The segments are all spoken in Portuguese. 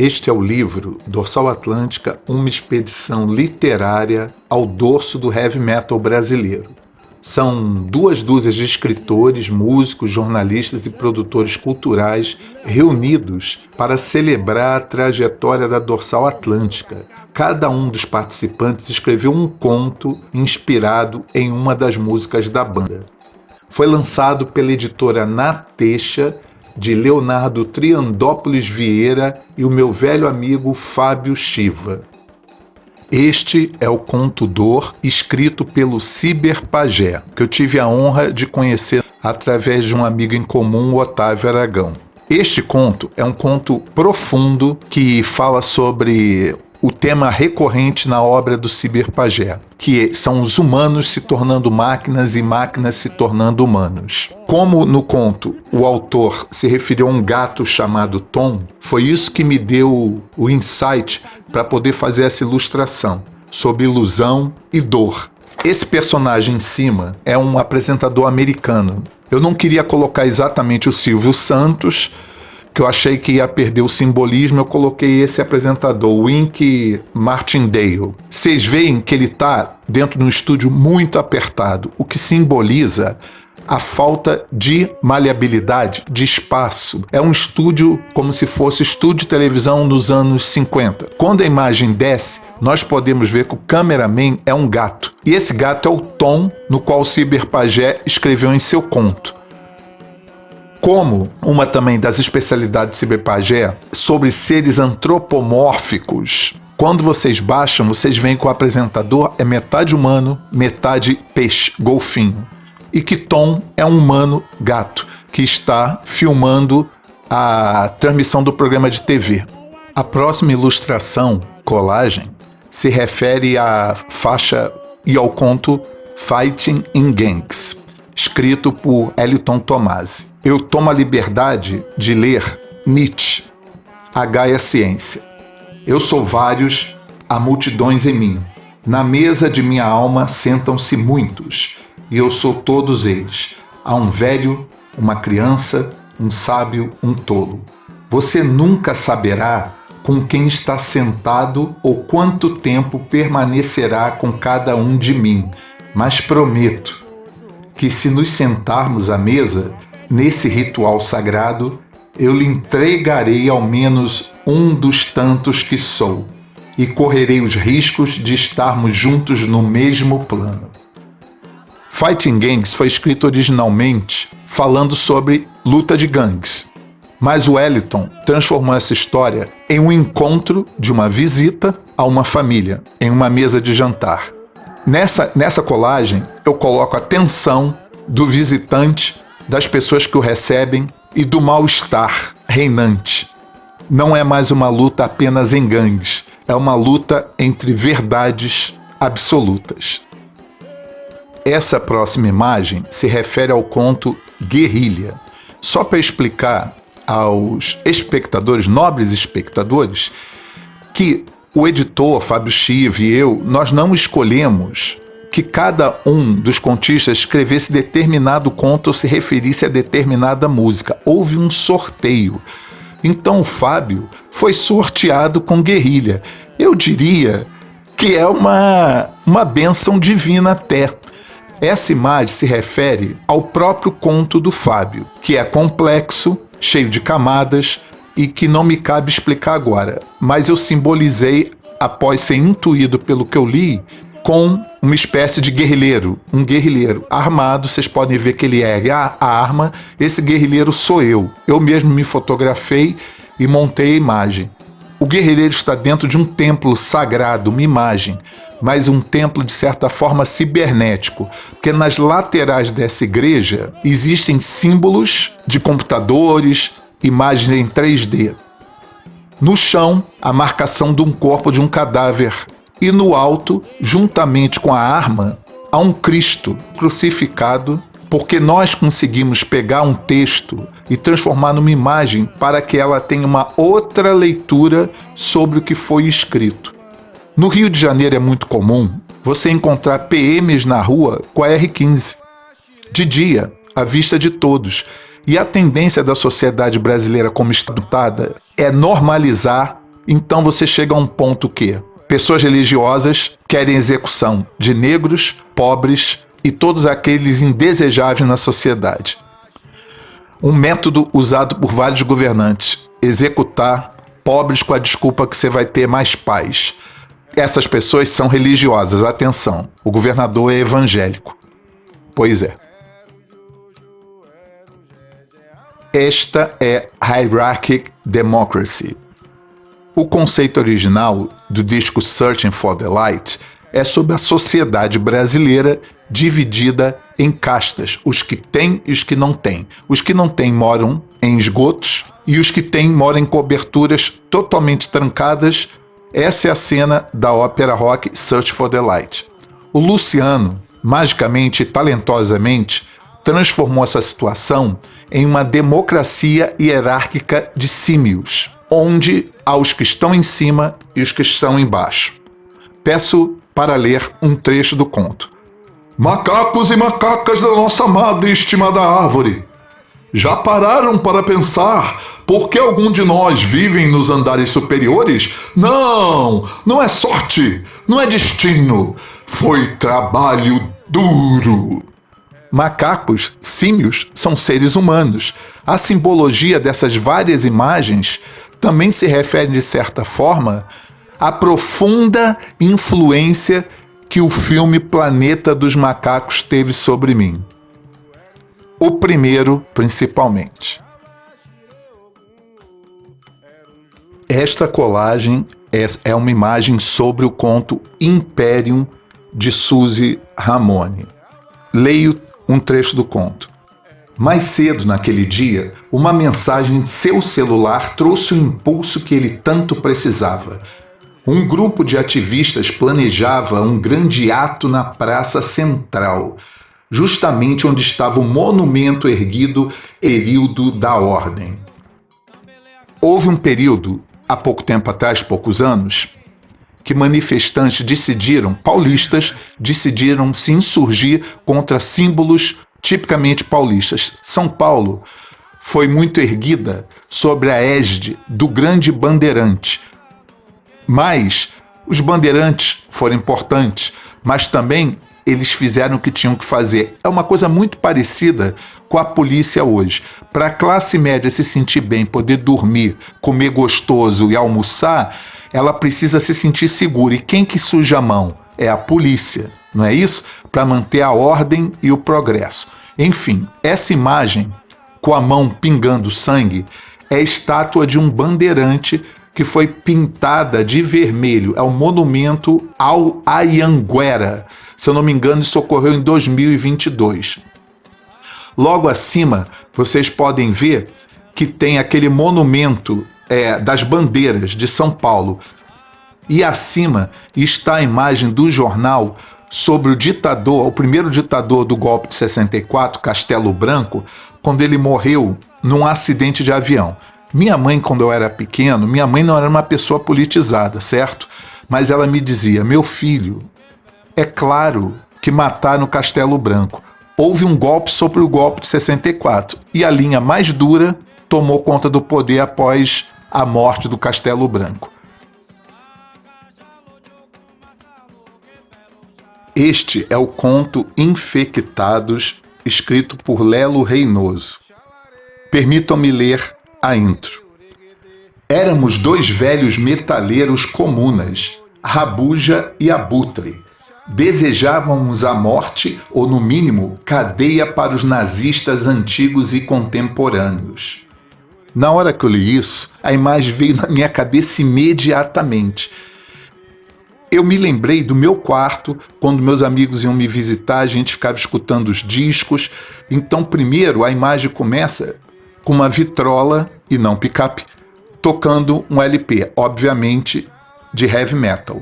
Este é o livro Dorsal Atlântica, uma expedição literária ao dorso do heavy metal brasileiro. São 2 dúzias de escritores, músicos, jornalistas e produtores culturais reunidos para celebrar a trajetória da Dorsal Atlântica. Cada um dos participantes escreveu um conto inspirado em uma das músicas da banda. Foi lançado pela editora Nateixa, de Leonardo Triandópolis Vieira e o meu velho amigo Fábio Shiva. Este é o conto Dor, escrito pelo Ciber Pajé, que eu tive a honra de conhecer através de um amigo em comum, o Otávio Aragão. Este conto é um conto profundo que fala sobre o tema recorrente na obra do Ciber Pajé, que são os humanos se tornando máquinas e máquinas se tornando humanos. Como no conto o autor se referiu a um gato chamado Tom, foi isso que me deu o insight para poder fazer essa ilustração sobre ilusão e dor. Esse personagem em cima é um apresentador americano. Eu não queria colocar exatamente o Silvio Santos, que eu achei que ia perder o simbolismo. Eu coloquei esse apresentador, o Wink Martindale. Vocês veem que ele está dentro de um estúdio muito apertado, o que simboliza a falta de maleabilidade, de espaço. É um estúdio como se fosse estúdio de televisão nos anos 50. Quando a imagem desce, nós podemos ver que o cameraman é um gato. E esse gato é o Tom, no qual o Ciber Pajé escreveu em seu conto. Como uma também das especialidades do Ciber Pajé, sobre seres antropomórficos. Quando vocês baixam, vocês veem que o apresentador é metade humano, metade peixe, golfinho. E que Tom é um humano gato, que está filmando a transmissão do programa de TV. A próxima ilustração, colagem, se refere à faixa e ao conto Fighting in Gangs, escrito por Eliton Tomasi. Eu tomo a liberdade de ler Nietzsche, H é a ciência. Eu sou vários, há multidões em mim. Na mesa de minha alma sentam-se muitos, e eu sou todos eles. Há um velho, uma criança, um sábio, um tolo. Você nunca saberá com quem está sentado ou quanto tempo permanecerá com cada um de mim, mas prometo que se nos sentarmos à mesa, nesse ritual sagrado, eu lhe entregarei ao menos um dos tantos que sou, e correrei os riscos de estarmos juntos no mesmo plano. Fighting Gangs foi escrito originalmente falando sobre luta de gangues, mas o Eliton transformou essa história em um encontro de uma visita a uma família, em uma mesa de jantar. Nessa colagem, eu coloco a tensão do visitante, das pessoas que o recebem e do mal-estar reinante. Não é mais uma luta apenas em gangues, é uma luta entre verdades absolutas. Essa próxima imagem se refere ao conto Guerrilha. Só para explicar aos espectadores, nobres espectadores, que o editor, Fábio Shiva e eu, nós não escolhemos que cada um dos contistas escrevesse determinado conto ou se referisse a determinada música. Houve um sorteio. Então o Fábio foi sorteado com Guerrilha. Eu diria que é uma bênção divina até. Essa imagem se refere ao próprio conto do Fábio, que é complexo, cheio de camadas e que não me cabe explicar agora. Mas eu simbolizei, após ser intuído pelo que eu li, com uma espécie de guerrilheiro, um guerrilheiro armado. Vocês podem ver que ele ergue a arma. Esse guerrilheiro sou eu. Eu mesmo me fotografei e montei a imagem. O guerrilheiro está dentro de um templo sagrado, uma imagem, mas um templo de certa forma cibernético, porque nas laterais dessa igreja existem símbolos de computadores, imagens em 3D. No chão, a marcação de um corpo de um cadáver. E no alto, juntamente com a arma, há um Cristo crucificado, porque nós conseguimos pegar um texto e transformar numa imagem para que ela tenha uma outra leitura sobre o que foi escrito. No Rio de Janeiro é muito comum você encontrar PMs na rua com a R15, de dia, à vista de todos. E a tendência da sociedade brasileira como está dotada é normalizar Então você chega a um ponto que pessoas religiosas querem execução de negros, pobres e todos aqueles indesejáveis na sociedade. Um método usado por vários governantes: executar pobres com a desculpa que você vai ter mais paz. Essas pessoas são religiosas, atenção, o governador é evangélico. Pois é. Esta é Hierarchic Democracy. O conceito original do disco Searching for the Light é sobre a sociedade brasileira dividida em castas, os que têm e os que não têm. Os que não têm moram em esgotos e os que têm moram em coberturas totalmente trancadas. Essa é a cena da ópera rock Search for the Light. O Luciano, magicamente e talentosamente, transformou essa situação em uma democracia hierárquica de símios, onde há os que estão em cima e os que estão embaixo. Peço para ler um trecho do conto. Macacos e macacas da nossa amada e estimada árvore, já pararam para pensar por que algum de nós vivem nos andares superiores? Não, não é sorte, não é destino, foi trabalho duro. Macacos, símios, são seres humanos. A simbologia dessas várias imagens também se refere, de certa forma, à profunda influência que o filme Planeta dos Macacos teve sobre mim. O primeiro, principalmente. Esta colagem é uma imagem sobre o conto Imperium de Suzy Ramone. Leio um trecho do conto. Mais cedo naquele dia, uma mensagem de seu celular trouxe o impulso que ele tanto precisava. Um grupo de ativistas planejava um grande ato na Praça Central, justamente onde estava o monumento erguido período da Ordem. Houve um período, há pouco tempo atrás, poucos anos, que manifestantes paulistas decidiram se insurgir contra símbolos tipicamente paulistas. São Paulo foi muito erguida sobre a égide do grande bandeirante. Mas os bandeirantes foram importantes, mas também eles fizeram o que tinham que fazer. É uma coisa muito parecida com a polícia hoje. Para a classe média se sentir bem, poder dormir, comer gostoso e almoçar, ela precisa se sentir segura. E quem que suja a mão? É a polícia, não é isso? Para manter a ordem e o progresso. Enfim, essa imagem, com a mão pingando sangue, é a estátua de um bandeirante que foi pintada de vermelho. É o monumento ao Anhanguera. Se eu não me engano, isso ocorreu em 2022. Logo acima, vocês podem ver que tem aquele monumento das bandeiras de São Paulo. E acima está a imagem do jornal sobre o primeiro ditador do golpe de 64, Castelo Branco, quando ele morreu num acidente de avião. Minha mãe, quando eu era pequeno, minha mãe não era uma pessoa politizada, certo? Mas ela me dizia, meu filho, é claro que mataram Castelo Branco. Houve um golpe sobre o golpe de 64 e a linha mais dura tomou conta do poder após a morte do Castelo Branco. Este é o conto Infectados, escrito por Lelo Reynoso. Permitam-me ler a intro. Éramos dois velhos metaleiros comunas, Rabuja e Abutre. Desejávamos a morte ou, no mínimo, cadeia para os nazistas antigos e contemporâneos. Na hora que eu li isso, a imagem veio na minha cabeça imediatamente. Eu me lembrei do meu quarto, quando meus amigos iam me visitar, a gente ficava escutando os discos. Então, primeiro, a imagem começa com uma vitrola, e não picape, tocando um LP, obviamente de heavy metal.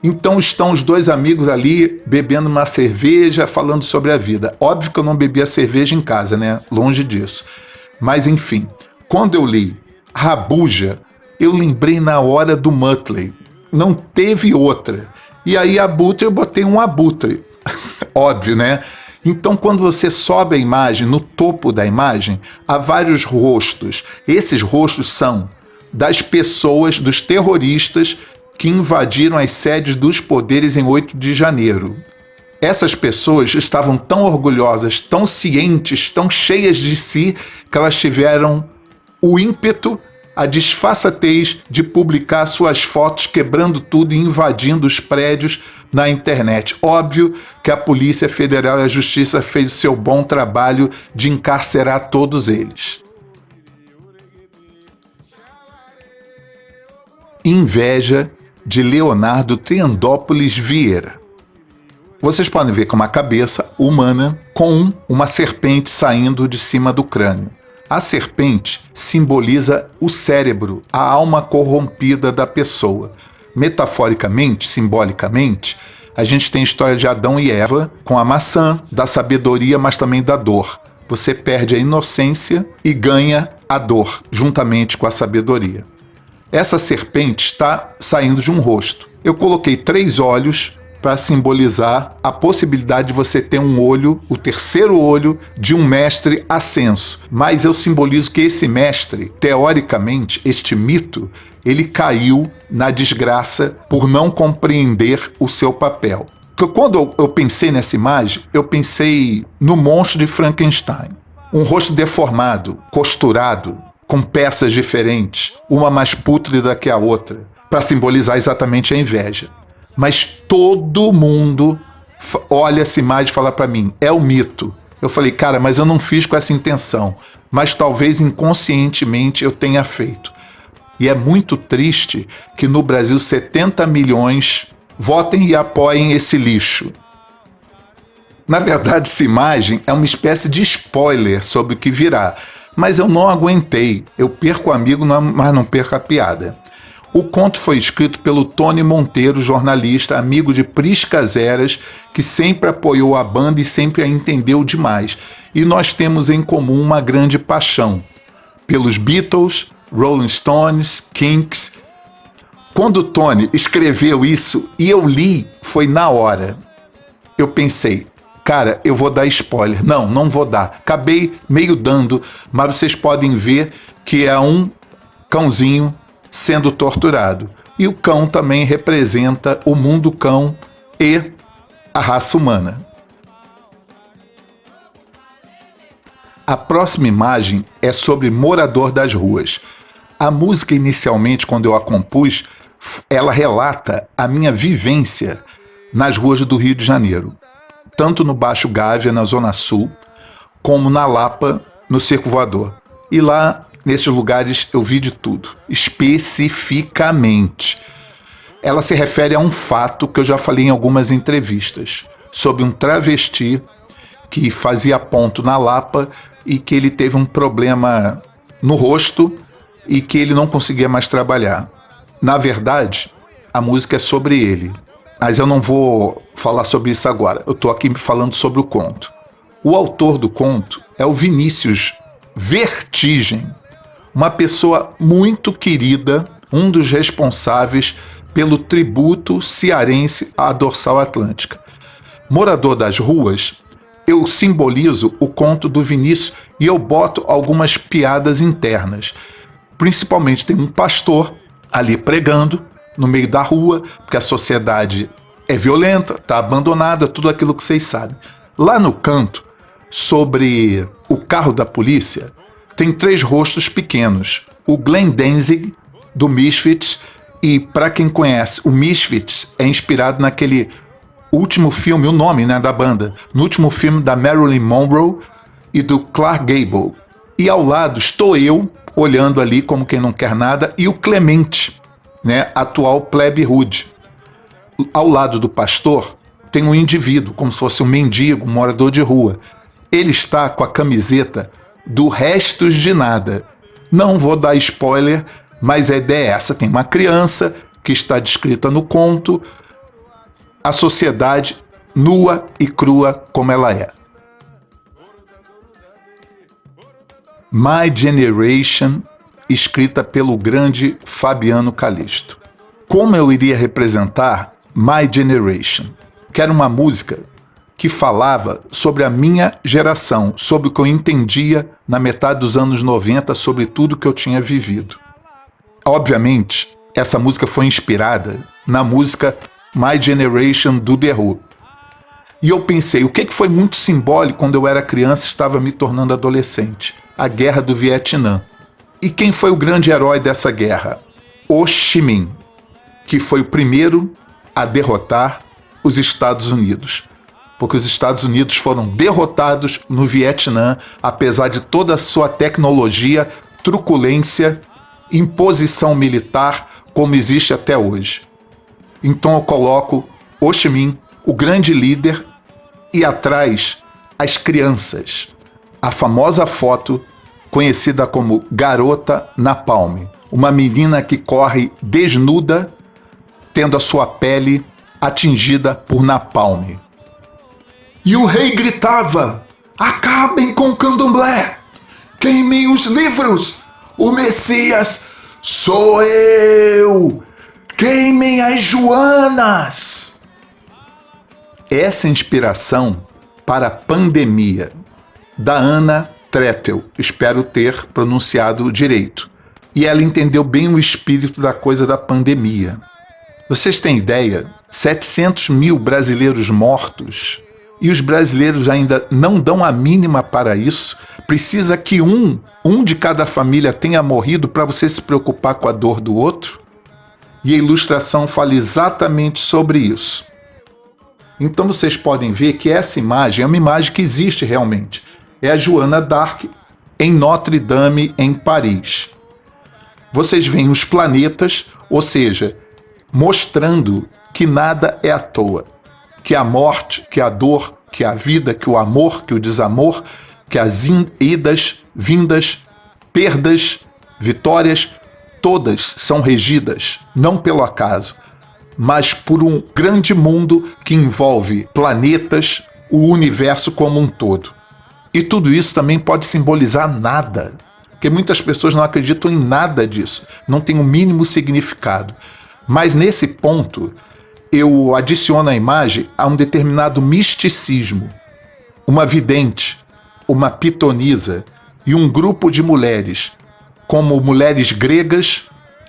Então estão os dois amigos ali bebendo uma cerveja, falando sobre a vida. Óbvio que eu não bebia cerveja em casa, né? Longe disso. Mas enfim, quando eu li Rabuja, eu lembrei na hora do Mötley. Não teve outra. E aí Abutre, eu botei um Abutre. Óbvio, né? Então, quando você sobe a imagem, no topo da imagem, há vários rostos. Esses rostos são das pessoas, dos terroristas que invadiram as sedes dos poderes em 8 de janeiro. Essas pessoas estavam tão orgulhosas, tão cientes, tão cheias de si, que elas tiveram o ímpeto, a disfarçatez de publicar suas fotos quebrando tudo e invadindo os prédios na internet. Óbvio que a Polícia Federal e a Justiça fez o seu bom trabalho de encarcerar todos eles. Inveja, de Leonardo Triandópolis Vieira. Vocês podem ver que é uma cabeça humana com uma serpente saindo de cima do crânio. A serpente simboliza o cérebro, a alma corrompida da pessoa. Metaforicamente, simbolicamente, a gente tem a história de Adão e Eva com a maçã, da sabedoria, mas também da dor. Você perde a inocência e ganha a dor, juntamente com a sabedoria. Essa serpente está saindo de um rosto. Eu coloquei 3 olhos para simbolizar a possibilidade de você ter um olho, o terceiro olho de um mestre ascenso. Mas eu simbolizo que esse mestre, teoricamente, este mito, ele caiu na desgraça por não compreender o seu papel. Porque quando eu pensei nessa imagem, eu pensei no monstro de Frankenstein. Um rosto deformado, costurado, com peças diferentes, uma mais pútrida que a outra, para simbolizar exatamente a inveja. Mas todo mundo olha essa imagem e fala para mim, é o mito. Eu falei, cara, mas eu não fiz com essa intenção, mas talvez inconscientemente eu tenha feito. E é muito triste que no Brasil 70 milhões votem e apoiem esse lixo. Na verdade, essa imagem é uma espécie de spoiler sobre o que virá, mas eu não aguentei. Eu perco o amigo, mas não perco a piada. O conto foi escrito pelo Tony Monteiro, jornalista, amigo de Priscas Eras, que sempre apoiou a banda e sempre a entendeu demais. E nós temos em comum uma grande paixão pelos Beatles, Rolling Stones, Kinks. Quando o Tony escreveu isso e eu li, foi na hora. Eu pensei, cara, eu vou dar spoiler. Não, não vou dar. Acabei meio dando, mas vocês podem ver que é um cãozinho sendo torturado. E o cão também representa o mundo cão e a raça humana. A próxima imagem é sobre Morador das Ruas. A música, inicialmente, quando eu a compus, ela relata a minha vivência nas ruas do Rio de Janeiro, tanto no Baixo Gávea, na Zona Sul, como na Lapa, no Circo Voador. E lá, nesses lugares, eu vi de tudo, especificamente. Ela se refere a um fato que eu já falei em algumas entrevistas, sobre um travesti que fazia ponto na Lapa e que ele teve um problema no rosto e que ele não conseguia mais trabalhar. Na verdade, a música é sobre ele, mas eu não vou falar sobre isso agora. Eu estou aqui falando sobre o conto. O autor do conto é o Vinícius Vertigem, uma pessoa muito querida, um dos responsáveis pelo tributo cearense à Dorsal Atlântica. Morador das Ruas, eu simbolizo o conto do Vinícius e eu boto algumas piadas internas. Principalmente tem um pastor ali pregando no meio da rua, porque a sociedade é violenta, está abandonada, tudo aquilo que vocês sabem. Lá no canto, sobre o carro da polícia, tem 3 rostos pequenos. O Glenn Danzig, do Misfits, e para quem conhece, o Misfits é inspirado naquele último filme, o nome, né, da banda, no último filme da Marilyn Monroe e do Clark Gable. E ao lado estou eu, olhando ali como quem não quer nada, e o Clemente, né, atual plebe rude. Ao lado do pastor tem um indivíduo, como se fosse um mendigo, um morador de rua. Ele está com a camiseta do Restos de Nada. Não vou dar spoiler, mas a ideia é essa. Tem uma criança que está descrita no conto, a sociedade nua e crua como ela é. My Generation, escrita pelo grande Fabiano Calisto. Como eu iria representar My Generation? Que era uma música que falava sobre a minha geração, sobre o que eu entendia na metade dos anos 90, sobre tudo que eu tinha vivido. Obviamente, essa música foi inspirada na música My Generation do The Who. E eu pensei, o que foi muito simbólico quando eu era criança e estava me tornando adolescente? A Guerra do Vietnã. E quem foi o grande herói dessa guerra? Ho Chi Minh, que foi o primeiro a derrotar os Estados Unidos. Porque os Estados Unidos foram derrotados no Vietnã, apesar de toda a sua tecnologia, truculência, imposição militar, como existe até hoje. Então eu coloco Ho Chi Minh, o grande líder, e atrás as crianças. A famosa foto conhecida como Garota Napalm, uma menina que corre desnuda, tendo a sua pele atingida por napalm. E o rei gritava: acabem com o candomblé! Queimem os livros! O Messias sou eu! Queimem as Joanas! Essa inspiração para a pandemia, da Ana Trettel, espero ter pronunciado direito. E ela entendeu bem o espírito da coisa da pandemia. Vocês têm ideia? 700 mil brasileiros mortos. E os brasileiros ainda não dão a mínima para isso. Precisa que um de cada família tenha morrido para você se preocupar com a dor do outro? E a ilustração fala exatamente sobre isso. Então vocês podem ver que essa imagem é uma imagem que existe realmente. É a Joana d'Arc em Notre Dame, em Paris. Vocês veem os planetas, ou seja, mostrando que nada é à toa. Que a morte, que a dor, que a vida, que o amor, que o desamor, que as idas, vindas, perdas, vitórias, todas são regidas, não pelo acaso, mas por um grande mundo que envolve planetas, o universo como um todo. E tudo isso também pode simbolizar nada, porque muitas pessoas não acreditam em nada disso, não tem o mínimo significado. Mas nesse ponto, eu adiciono a imagem a um determinado misticismo. Uma vidente, uma pitonisa e um grupo de mulheres, como mulheres gregas,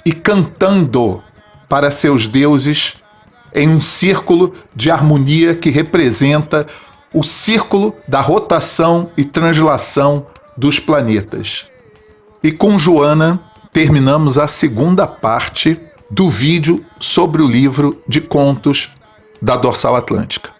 e cantando para seus deuses em um círculo de harmonia que representa o círculo da rotação e translação dos planetas. E com Joana terminamos a segunda parte do vídeo sobre o livro de contos da Dorsal Atlântica.